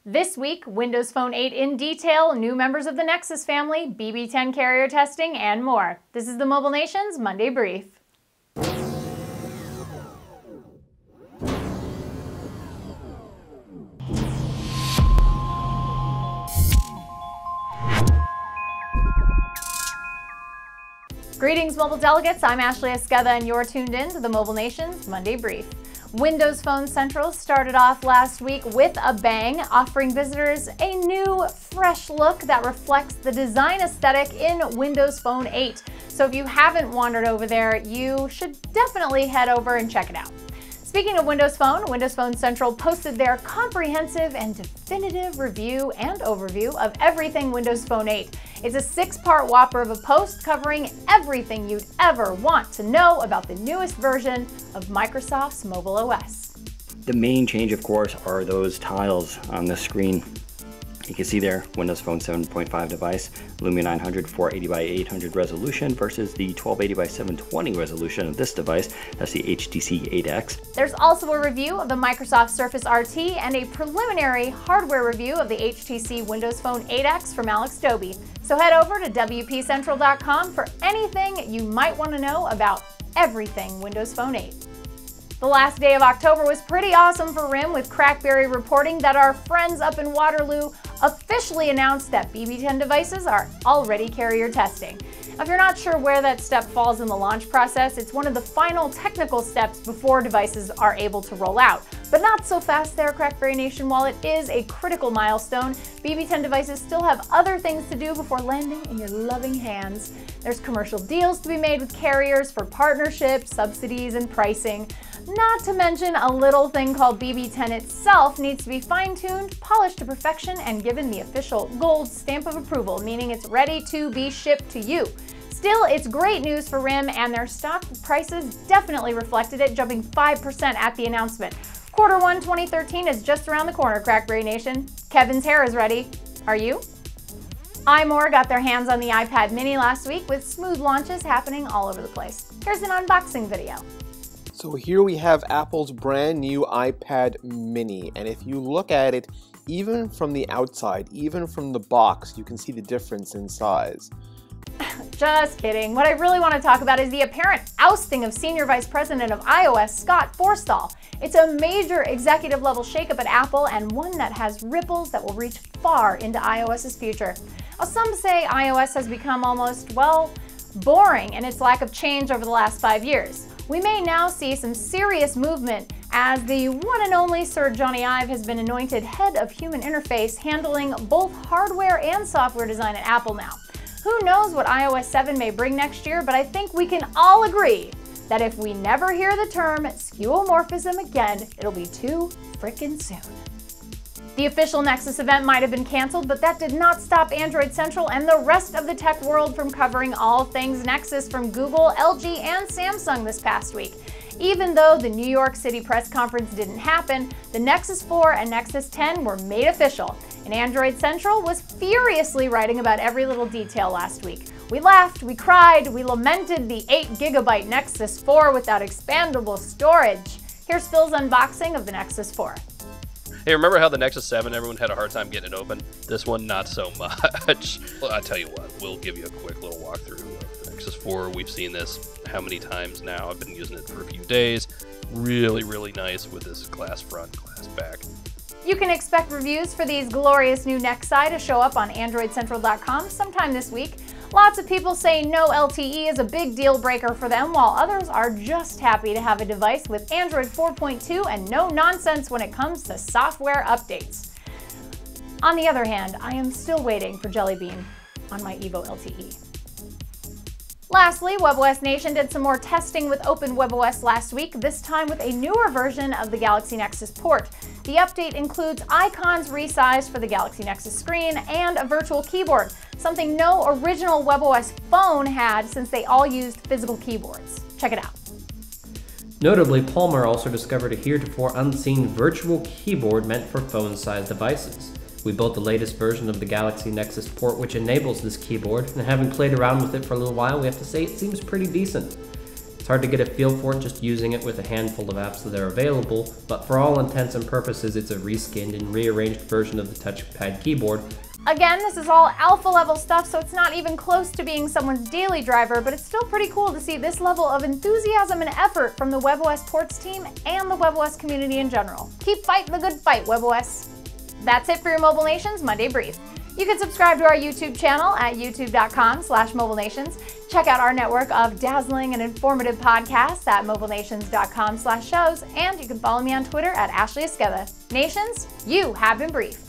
This week, Windows Phone 8 in detail, new members of the Nexus family, BB10 carrier testing, and more. This is the Mobile Nation's Monday Brief. Greetings, mobile delegates. I'm Ashley Esqueda, and you're tuned in to the Mobile Nation's Monday Brief. Windows Phone Central started off last week with a bang, offering visitors a new, fresh look that reflects the design aesthetic in Windows Phone 8. So if you haven't wandered over there, you should definitely head over and check it out. Speaking of Windows Phone Central posted their comprehensive and definitive review and overview of everything Windows Phone 8. It's a 6-part whopper of a post covering everything you'd ever want to know about the newest version of Microsoft's mobile OS. The main change, of course, are those tiles on the screen. You can see there, Windows Phone 7.5 device, Lumia 900 480 by 800 resolution versus the 1280 by 720 resolution of this device. That's the HTC 8X. There's also a review of the Microsoft Surface RT and a preliminary hardware review of the HTC Windows Phone 8X from Alex Doby. So head over to WPCentral.com for anything you might want to know about everything Windows Phone 8. The last day of October was pretty awesome for RIM, with CrackBerry reporting that our friends up in Waterloo officially announced that BB10 devices are already carrier testing. Now, if you're not sure where that step falls in the launch process, it's one of the final technical steps before devices are able to roll out. But not so fast there, CrackBerry Nation. While it is a critical milestone, BB10 devices still have other things to do before landing in your loving hands. There's commercial deals to be made with carriers for partnerships, subsidies, and pricing. Not to mention, a little thing called BB10 itself needs to be fine-tuned, polished to perfection, and given the official gold stamp of approval, meaning it's ready to be shipped to you. Still, it's great news for RIM, and their stock prices definitely reflected it, jumping 5% at the announcement. Q1 2013 is just around the corner, CrackBerry Nation. Kevin's hair is ready. Are you? iMore got their hands on the iPad mini last week, with smooth launches happening all over the place. Here's an unboxing video. So here we have Apple's brand new iPad mini, and if you look at it, even from the outside, even from the box, you can see the difference in size. Just kidding. What I really want to talk about is the apparent ousting of Senior Vice President of iOS, Scott Forstall. It's a major executive level shakeup at Apple, and one that has ripples that will reach far into iOS's future. Now, some say iOS has become almost, well, boring in its lack of change over the last 5 years. We may now see some serious movement as the one and only Sir Johnny Ive has been anointed head of human interface, handling both hardware and software design at Apple now. Who knows what iOS 7 may bring next year, but I think we can all agree that if we never hear the term skeuomorphism again, it'll be too frickin' soon. The official Nexus event might have been canceled, but that did not stop Android Central and the rest of the tech world from covering all things Nexus from Google, LG, and Samsung this past week. Even though the New York City press conference didn't happen, the Nexus 4 and Nexus 10 were made official, and Android Central was furiously writing about every little detail last week. We laughed, we cried, we lamented the 8GB Nexus 4 without expandable storage. Here's Phil's unboxing of the Nexus 4. Hey, remember how the Nexus 7, everyone had a hard time getting it open? This one, not so much. Well, I'll tell you what, we'll give you a quick little walkthrough of the Nexus 4. We've seen this how many times now? I've been using it for a few days. Really, really nice with this glass front, glass back. You can expect reviews for these glorious new Nexi to show up on AndroidCentral.com sometime this week. Lots of people say no LTE is a big deal breaker for them, while others are just happy to have a device with Android 4.2 and no nonsense when it comes to software updates. On the other hand, I am still waiting for Jelly Bean on my Evo LTE. Lastly, WebOSNation did some more testing with Open WebOS last week, this time with a newer version of the Galaxy Nexus port. The update includes icons resized for the Galaxy Nexus screen and a virtual keyboard, something no original WebOS phone had since they all used physical keyboards. Check it out. Notably, Palmer also discovered a heretofore unseen virtual keyboard meant for phone-sized devices. We built the latest version of the Galaxy Nexus port which enables this keyboard, and having played around with it for a little while, we have to say it seems pretty decent. It's hard to get a feel for it just using it with a handful of apps that are available, but for all intents and purposes, it's a reskinned and rearranged version of the touchpad keyboard. Again, this is all alpha level stuff, so it's not even close to being someone's daily driver, but it's still pretty cool to see this level of enthusiasm and effort from the WebOS ports team and the WebOS community in general. Keep fighting the good fight, WebOS. That's it for your Mobile Nations Monday Brief. You can subscribe to our YouTube channel at youtube.com/mobilenations. Check out our network of dazzling and informative podcasts at mobilenations.com/shows, and you can follow me on Twitter at Ashley Esqueda. Nations, you have been briefed.